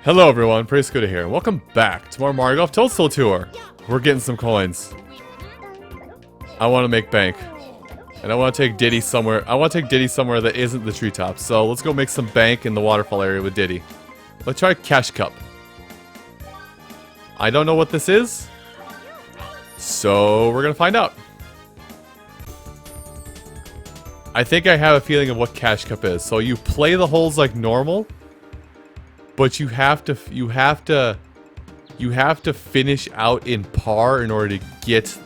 Hello everyone, Pretty Scooter here, and welcome back to more Mario Golf Toadstool Tour. We're getting some coins. I want to make bank. And I want to take Diddy somewhere. I want to take Diddy somewhere that isn't the treetops. So let's go make some bank in the waterfall area with Diddy. Let's try Cash Cup. I don't know what this is. So we're going to find out. I think I have a feeling of what Cash Cup is. So you play the holes like normal. But you have to finish out in par in order to get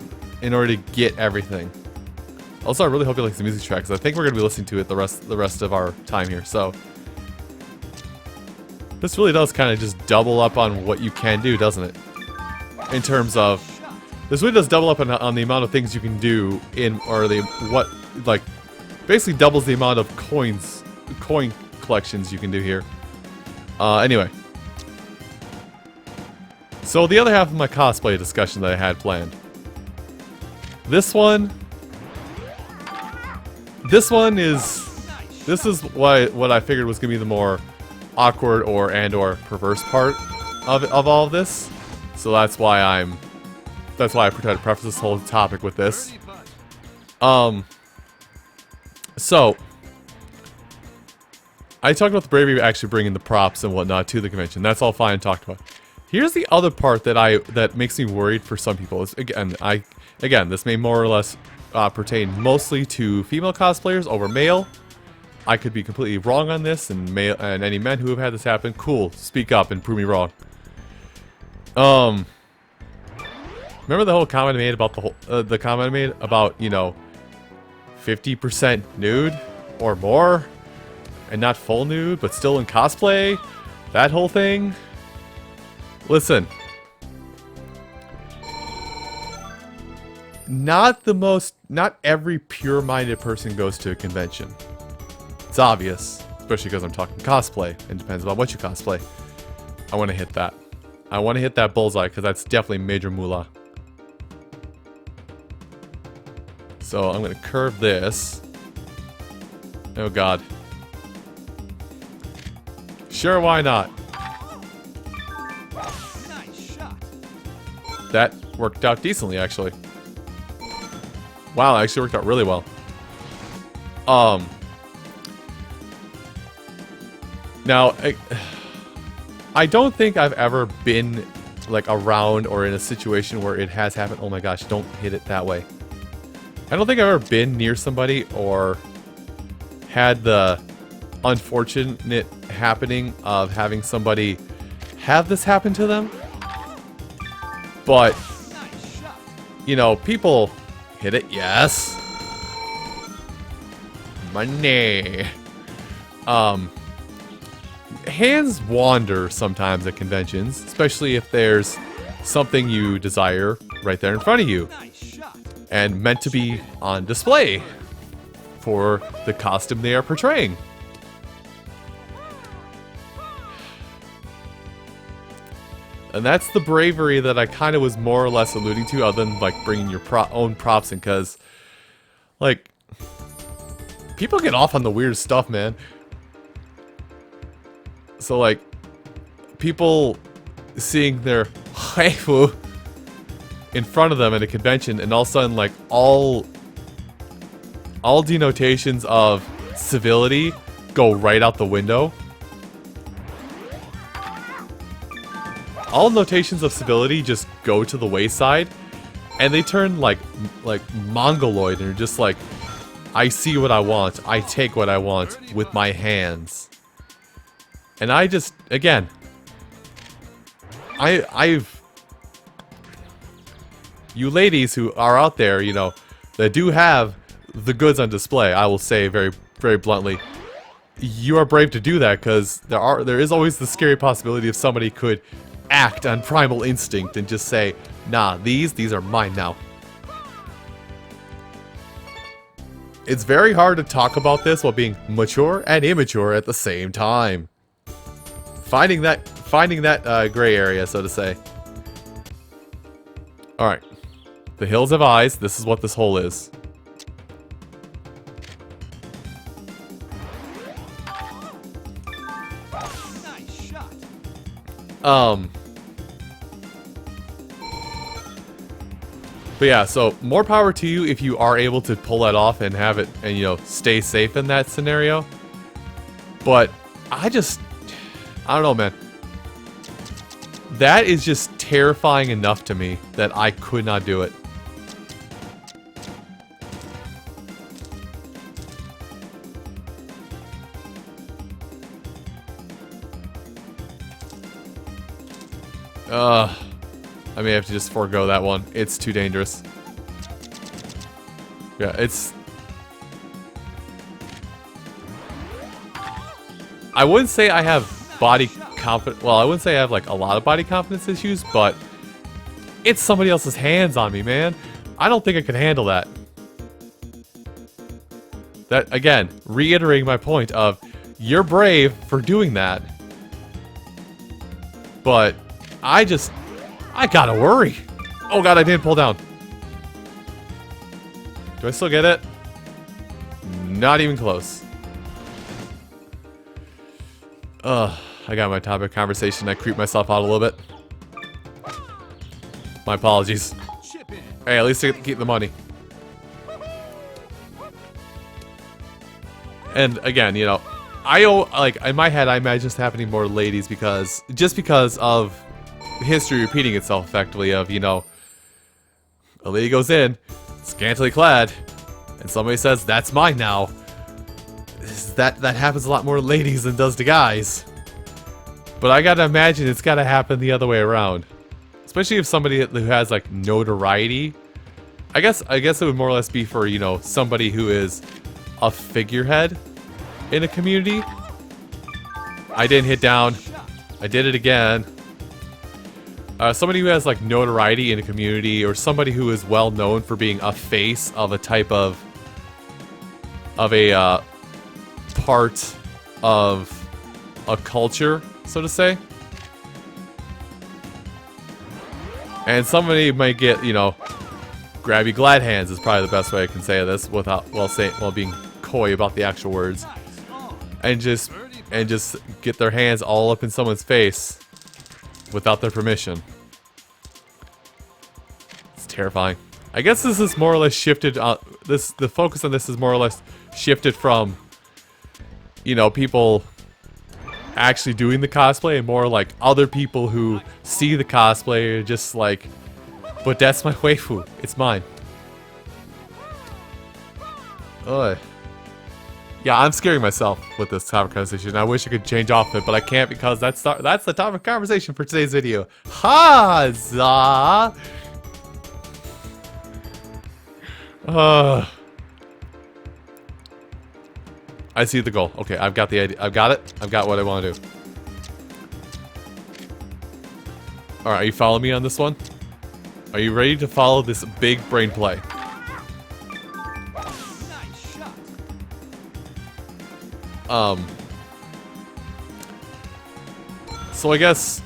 everything. Also, I really hope you like the music track because I think we're gonna be listening to it the rest of our time here. So this really does kind of just double up on what you can do, doesn't it? In terms of this really does double up on the amount of things you can do basically doubles the amount of coin collections you can do here. Anyway. So the other half of my cosplay discussion that I had planned. This is what I figured was gonna be the more awkward or perverse part of all of this. So that's why I tried to preface this whole topic with this. So I talked about the Bravery actually bringing the props and whatnot to the convention. That's all fine and talked about. Here's the other part that makes me worried for some people. Is again, this may more or less pertain mostly to female cosplayers over male. I could be completely wrong on this, and any men who have had this happen, cool, speak up and prove me wrong. Remember the whole comment I made about the comment I made about 50% nude or more? And not full nude, but still in cosplay? That whole thing? Listen. Not every pure-minded person goes to a convention. It's obvious. Especially because I'm talking cosplay. It depends on what you cosplay. I want to hit that. I want to hit that bullseye, because that's definitely major moolah. So I'm going to curve this. Oh god. Sure, why not? Nice shot. That worked out decently, actually. Wow, it actually worked out really well. Now, I don't think I've ever been around or in a situation where it has happened. Oh my gosh, don't hit it that way. I don't think I've ever been near somebody or had the unfortunate happening of having somebody have this happen to them. But, people hit it, yes. Money. Hands wander sometimes at conventions, especially if there's something you desire right there in front of you. And meant to be on display for the costume they are portraying. And that's the bravery that I kind of was more or less alluding to, other than bringing your own props in, because people get off on the weird stuff, man. So people seeing their waifu in front of them at a convention, and all of a sudden all denotations of civility go right out the window. All notations of civility just go to the wayside, and they turn like mongoloid, and are just I see what I want, I take what I want with my hands. And I just, again, you ladies who are out there, that do have the goods on display, I will say very, very bluntly, you are brave to do that, because there is always the scary possibility of somebody could act on primal instinct and just say, nah, these are mine now. It's very hard to talk about this while being mature and immature at the same time. Finding that gray area, so to say. Alright. The hills have eyes. This is what this hole is. But yeah, so more power to you if you are able to pull that off and have it and, you know, stay safe in that scenario. But I don't know, man. That is just terrifying enough to me that I could not do it. I may have to just forego that one. It's too dangerous. Yeah, it's... I wouldn't say I have body confidence... Well, I wouldn't say I have, like, a lot of body confidence issues, but... It's somebody else's hands on me, man. I don't think I can handle that. That, again, reiterating my point of... You're brave for doing that. But... I gotta worry. Oh god, I didn't pull down. Do I still get it? Not even close. I got my topic of conversation. I creeped myself out a little bit. My apologies. Hey, at least I get to keep the money. And again, you know, like, in my head, I imagine this happening more to ladies because of history repeating itself effectively of, you know, a lady goes in, scantily clad, and somebody says, that's mine now. That happens a lot more to ladies than does to guys. But I gotta imagine it's gotta happen the other way around. Especially if somebody who has, like, notoriety. I guess it would more or less be for, you know, somebody who is a figurehead in a community. I didn't hit down. I did it again. Somebody who has, like, notoriety in a community, or somebody who is well known for being a face of a type of a part of a culture, so to say. And somebody might get, you know, grabby glad hands is probably the best way I can say this without while being coy about the actual words, and just get their hands all up in someone's face without their permission. It's terrifying. I guess this is more or less shifted. The focus on this is more or less shifted from, you know, people actually doing the cosplay, and more like other people who see the cosplay and just like, but that's my waifu. It's mine. Ugh. Yeah, I'm scaring myself with this topic conversation. I wish I could change off it, but I can't because that's the topic conversation for today's video. Huzzah! I see the goal. Okay, I've got the idea. I've got it. I've got what I want to do. Alright, are you following me on this one? Are you ready to follow this big brain play? So I guess,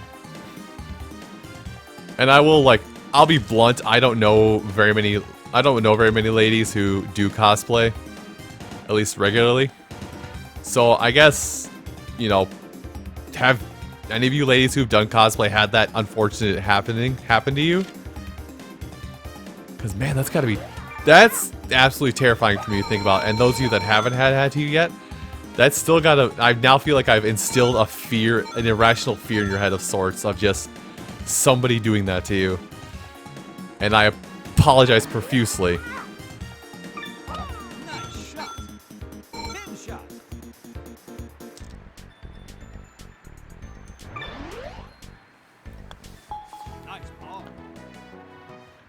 and I'll be blunt, I don't know very many ladies who do cosplay, at least regularly. So I guess, you know, have any of you ladies who've done cosplay had that unfortunate happen to you? Because man, that's absolutely terrifying for me to think about. And those of you that haven't had to yet, that's still I now feel like I've instilled a fear, an irrational fear in your head of sorts of just somebody doing that to you. And I apologize profusely.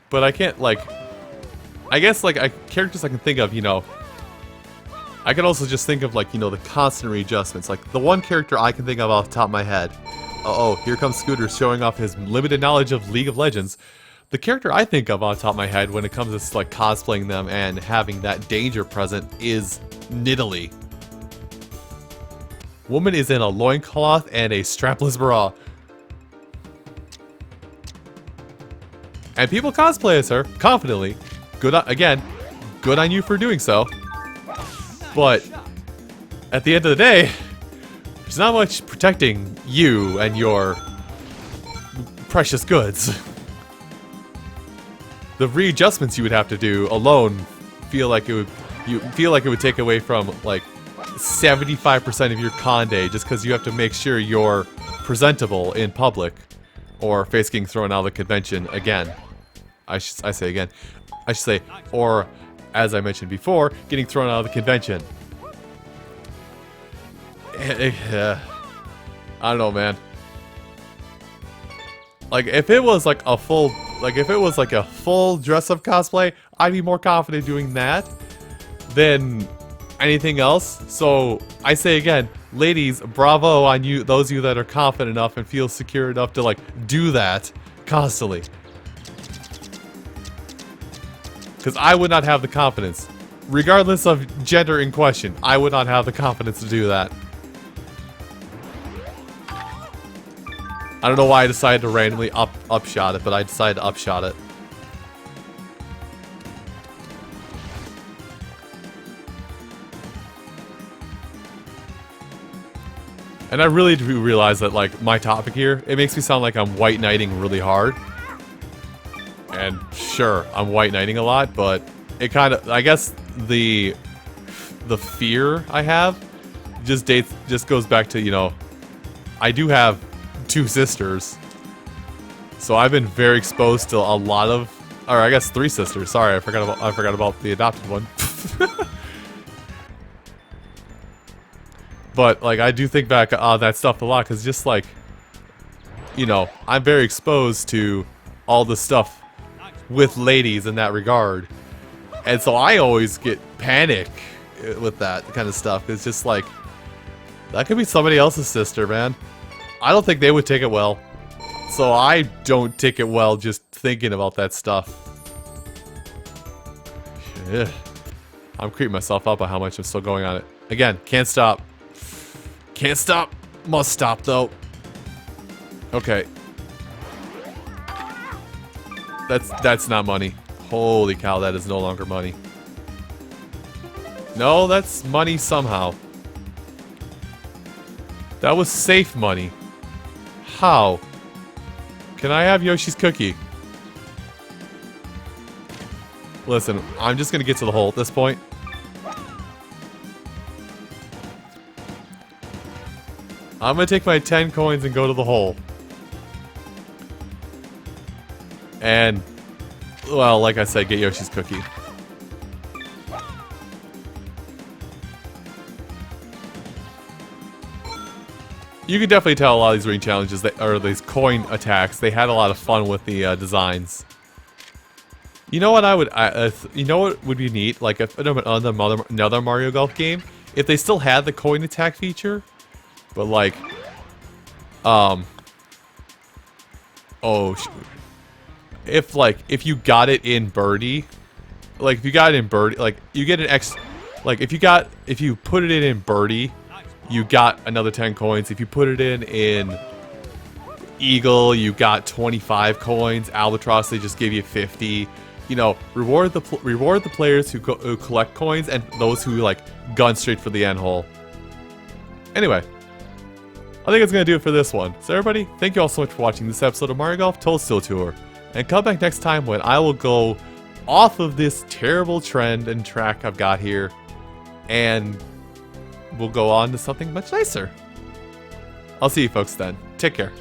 But I can't, like, I guess, like, characters I can think of, you know, I can also just think of, like, you know, the constant readjustments. Like, the one character I can think of off the top of my head. Uh-oh, here comes Scooter showing off his limited knowledge of League of Legends. The character I think of on top of my head when it comes to, like, cosplaying them and having that danger present is Nidalee. Woman is in a loincloth and a strapless bra. And people cosplay as her, confidently. Again, good on you for doing so. But, at the end of the day, there's not much protecting you and your precious goods. The readjustments you would have to do alone feel like it would take away from like 75% of your con day just because you have to make sure you're presentable in public or face getting thrown out of the convention again. I say again. I should say, or as I mentioned before, getting thrown out of the convention. I don't know, man. Like if it was like a full dress-up cosplay, I'd be more confident doing that than anything else. So I say again, ladies, bravo on you, those of you that are confident enough and feel secure enough to like do that constantly. Because I would not have the confidence, regardless of gender in question. I would not have the confidence to do that. I don't know why I decided to randomly upshot it, but I decided to upshot it. And I really do realize that, like, my topic here, it makes me sound like I'm white knighting really hard. And sure, I'm white knighting a lot, but it kind of, I guess the fear I have just goes back to, you know, I do have 2 sisters. So I've been very exposed to a lot of, or I guess 3 sisters. Sorry, I forgot about the adopted one. But like I do think back on that stuff a lot, because just like, you know, I'm very exposed to all the stuff with ladies in that regard, and so I always get panic with that kind of stuff. It's just like, that could be somebody else's sister, man. I don't think they would take it well, so I don't take it well just thinking about that stuff. Yeah. I'm creeping myself up on how much I'm still going on it. Again, can't stop. Can't stop. Must stop, though. Okay. That's not money. Holy cow, that is no longer money. No, that's money somehow. That was safe money. How? Can I have Yoshi's cookie? Listen, I'm just gonna get to the hole at this point. I'm gonna take my 10 coins and go to the hole. And, well, like I said, get Yoshi's cookie. You can definitely tell a lot of these ring challenges, or these coin attacks, they had a lot of fun with the designs. You know what you know what would be neat? Like if another Mario Golf game, if they still had the coin attack feature, but like, if you got it in Birdie, like if you got it in Birdie, like you get an like if you put it in Birdie, you got another 10 coins. If you put it in Eagle, you got 25 coins. Albatross, they just give you 50. You know, reward the players who collect coins and those who like gun straight for the end hole. Anyway, I think it's gonna do it for this one. So everybody, thank you all so much for watching this episode of Mario Golf Toadstool Tour, and come back next time when I will go off of this terrible trend and track I've got here, and we'll go on to something much nicer. I'll see you folks then. Take care.